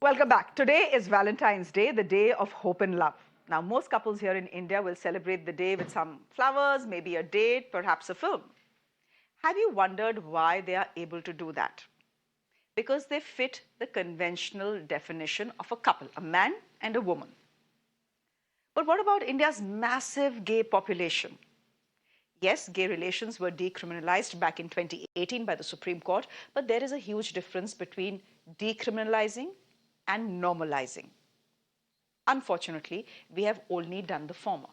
Welcome back. Today is Valentine's Day, the day of hope and love. Now, most couples here in India will celebrate the day with some flowers, maybe a date, perhaps a film. Have you wondered why they are able to do that? Because they fit the conventional definition of a couple, a man and a woman. But what about India's massive gay population? Yes, gay relations were decriminalized back in 2018 by the Supreme Court, but there is a huge difference between decriminalizing and normalizing. Unfortunately, we have only done the former.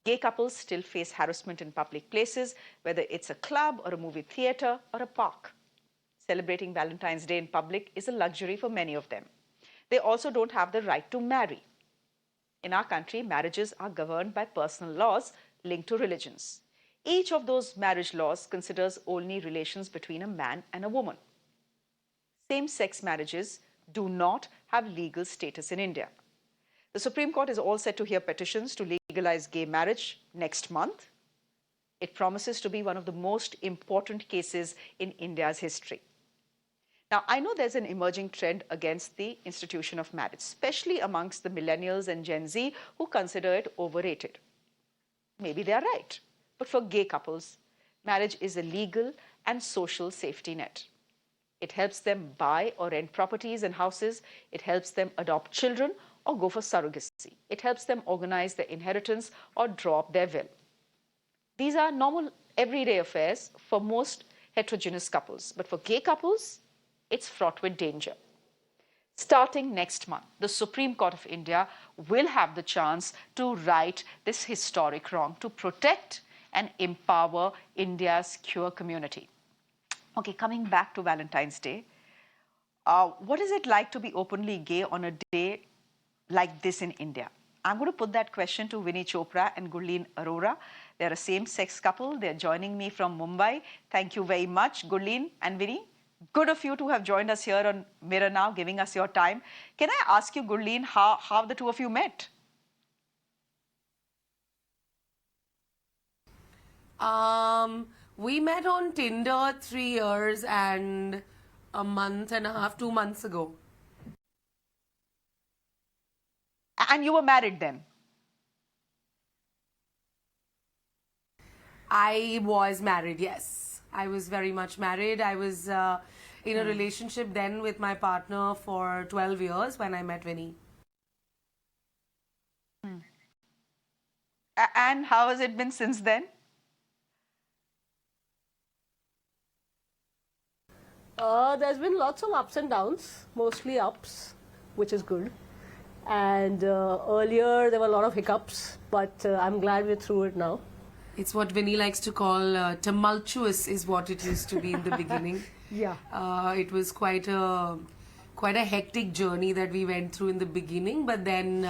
Gay couples still face harassment in public places, whether it's a club or a movie theater or a park. Celebrating Valentine's Day in public is a luxury for many of them. They also don't have the right to marry. In our country, marriages are governed by personal laws linked to religions. Each of those marriage laws considers only relations between a man and a woman. Same-sex marriages do not have legal status in India. The Supreme Court is all set to hear petitions to legalize gay marriage next month. It promises to be one of the most important cases in India's history. Now, I know there's an emerging trend against the institution of marriage, especially amongst the millennials and Gen Z who consider it overrated. Maybe they are right. But for gay couples, marriage is a legal and social safety net. It helps them buy or rent properties and houses. It helps them adopt children or go for surrogacy. It helps them organize their inheritance or draw up their will. These are normal, everyday affairs for most heterogeneous couples. But for gay couples, it's fraught with danger. Starting next month, the Supreme Court of India will have the chance to right this historic wrong, to protect and empower India's queer community. Okay, coming back to Valentine's Day, what is it like to be openly gay on a day like this in India? I'm going to put that question to Winnie Chopra and Gurleen Arora. They're a same-sex couple. They're joining me from Mumbai. Thank you very much, Gurleen and Winnie. Good of you to have joined us here on Mirror Now, giving us your time. Can I ask you, Gurleen, how the two of you met? We met on Tinder 3 years and a month and a half, 2 months ago. And you were married then? I was married, yes. I was very much married. I was in a relationship then with my partner for 12 years when I met Winnie. And how has it been since then? There's been lots of ups and downs, mostly ups, which is good. And earlier there were a lot of hiccups, but I'm glad we're through it now. It's what Winnie likes to call tumultuous is what it used to be in the beginning. Yeah. It was quite a hectic journey that we went through in the beginning, but then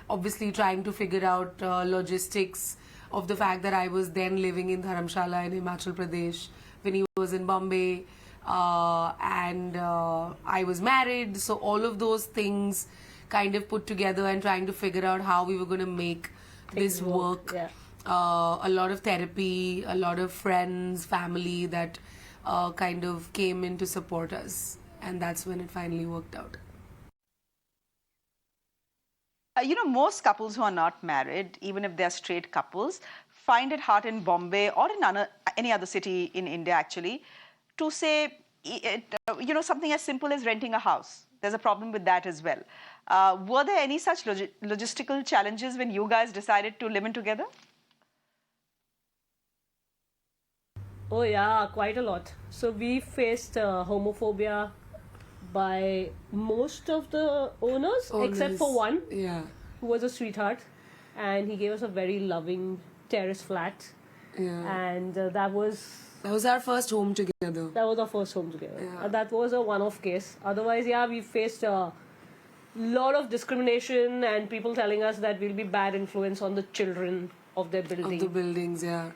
obviously trying to figure out logistics of the fact that I was then living in Dharamshala in Himachal Pradesh, Winnie was in Bombay, and I was married, so all of those things kind of put together and trying to figure out how we were going to make this work. Yeah. A lot of therapy, a lot of friends, family that kind of came in to support us, and that's when it finally worked out. Most couples who are not married, even if they're straight couples, find it hard in Bombay or in any other city in India actually to say, something as simple as renting a house. There's a problem with that as well. Were there any such logistical challenges when you guys decided to live in together? Oh yeah, quite a lot. So we faced homophobia by most of the owners, except for one, who was a sweetheart, and he gave us a very loving terrace flat. Yeah. And that was our first home together. That was our first home together. Yeah. That was a one-off case. Otherwise, yeah, we faced a lot of discrimination and people telling us that we'll be bad influence on the children of their building. Of the buildings, yeah.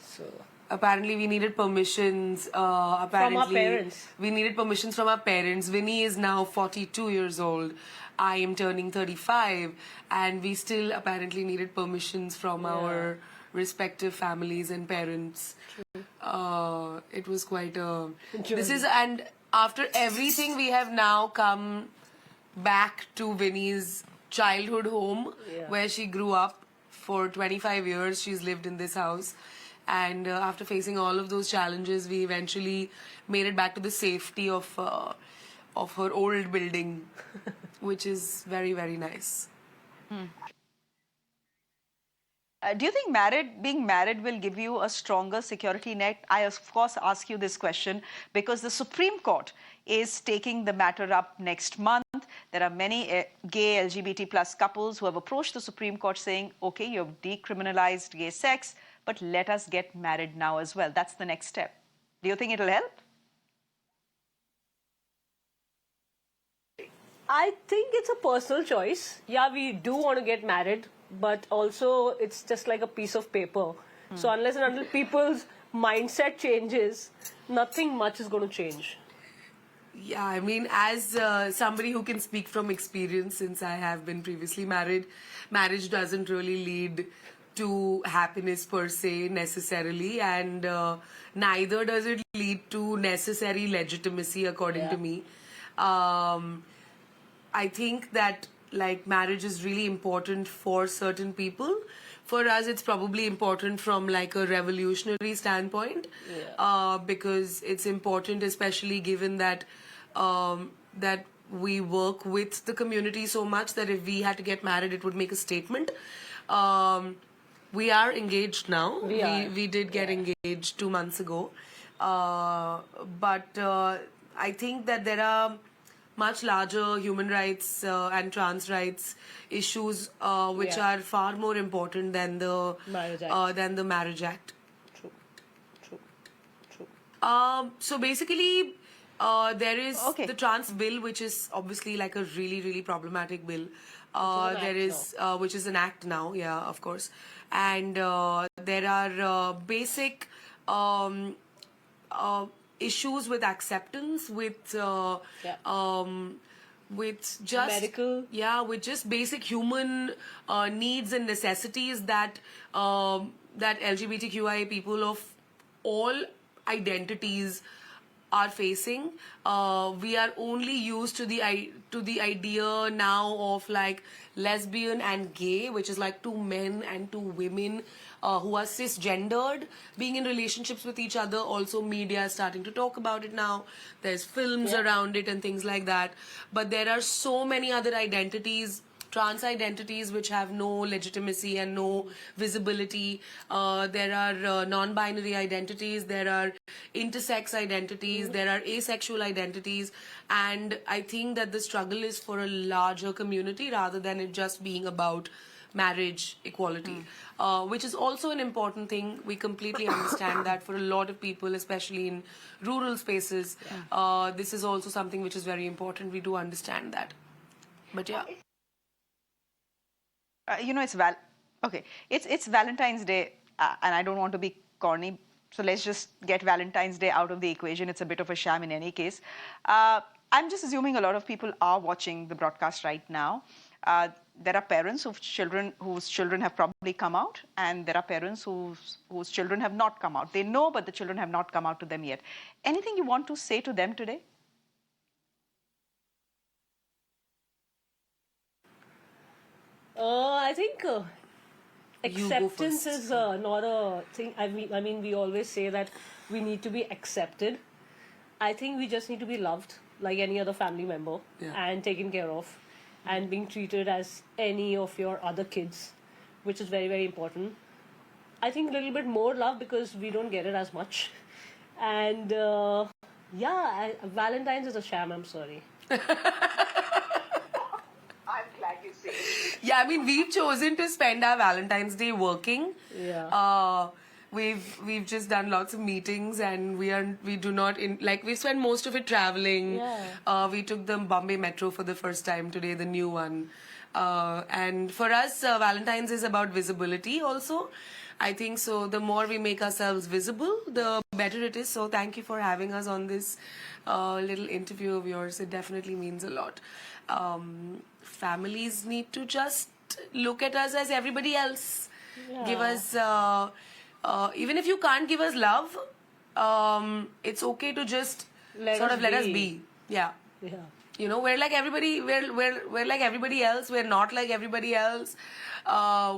So apparently we needed permissions. From our parents. We needed permissions from our parents. Winnie is now 42 years old. I am turning 35. And we still apparently needed permissions from our respective families and parents. It was quite a... This is, and after everything, we have now come back to Winnie's childhood home where she grew up. For 25 years, she's lived in this house. And after facing all of those challenges, we eventually made it back to the safety of her old building, which is very, very nice. Do you think being married will give you a stronger security net? I, of course, ask you this question because the Supreme Court is taking the matter up next month. There are many gay LGBT plus couples who have approached the Supreme Court saying, okay, you've decriminalized gay sex, but let us get married now as well. That's the next step. Do you think it'll help? I think it's a personal choice. Yeah, we do want to get married, but also it's just like a piece of paper. So unless and until people's mindset changes, nothing much is going to change. Yeah, I mean, as somebody who can speak from experience, since I have been previously married, marriage doesn't really lead to happiness per se necessarily, and neither does it lead to necessary legitimacy according to me. I think that like marriage is really important for certain people. For us, it's probably important from like a revolutionary standpoint, because it's important, especially given that that we work with the community so much that if we had to get married, it would make a statement. We are engaged now. We did get engaged 2 months ago, but I think that there are much larger human rights and trans rights issues which are far more important than the Marriage Act. True. So basically, there is the trans bill, which is obviously like a really, really problematic bill. There is, which is an act now, of course. And there are basic issues with acceptance, with just medical, with just basic human needs and necessities that that LGBTQI people of all identities are facing. We are only used to the idea now of like lesbian and gay, which is like two men and two women who are cisgendered being in relationships with each other. Also, media is starting to talk about it now. There's films around it and things like that. But there are so many other identities, trans identities, which have no legitimacy and no visibility. There are non-binary identities, there are intersex identities, there are asexual identities, and I think that the struggle is for a larger community rather than it just being about marriage equality, which is also an important thing. We completely understand that for a lot of people, especially in rural spaces, this is also something which is very important. We do understand that. But you know, it's Valentine's Day, and I don't want to be corny, so let's just get Valentine's Day out of the equation. It's a bit of a sham in any case. I'm just assuming a lot of people are watching the broadcast right now. There are parents whose children have probably come out, and there are parents whose children have not come out. They know, but the children have not come out to them yet. Anything you want to say to them today? I think acceptance is not a thing. I mean, we always say that we need to be accepted. I think we just need to be loved like any other family member and taken care of and being treated as any of your other kids, which is very, very important. I think a little bit more love because we don't get it as much. And Valentine's is a sham, I'm sorry. I'm glad you say it. Yeah, I mean, we've chosen to spend our Valentine's Day working. Yeah. We've just done lots of meetings, and we do not we spent most of it traveling. Yeah. We took the Bombay Metro for the first time today, the new one. And for us, Valentine's is about visibility also. I think so. The more we make ourselves visible, the better it is. So thank you for having us on this little interview of yours. It definitely means a lot. Families need to just look at us as everybody else. Yeah. Give us, even if you can't give us love, it's okay to just let us be. Yeah. Yeah. You know, we're like everybody. We're like everybody else. We're not like everybody else.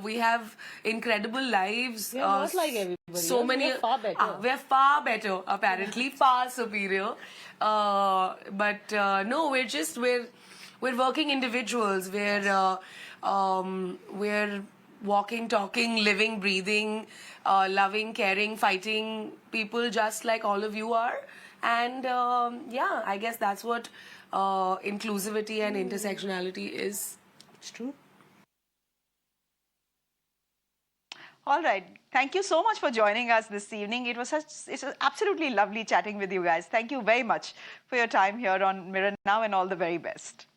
We have incredible lives. We're not like everybody So else. many. We're far better. We're far better. Apparently, far superior. But no, we're working individuals. We're walking, talking, living, breathing, loving, caring, fighting people just like all of you are. And yeah, I guess that's what inclusivity and intersectionality is. It's true. All right. Thank you so much for joining us this evening. It was absolutely lovely chatting with you guys. Thank you very much for your time here on Mirror Now, and all the very best.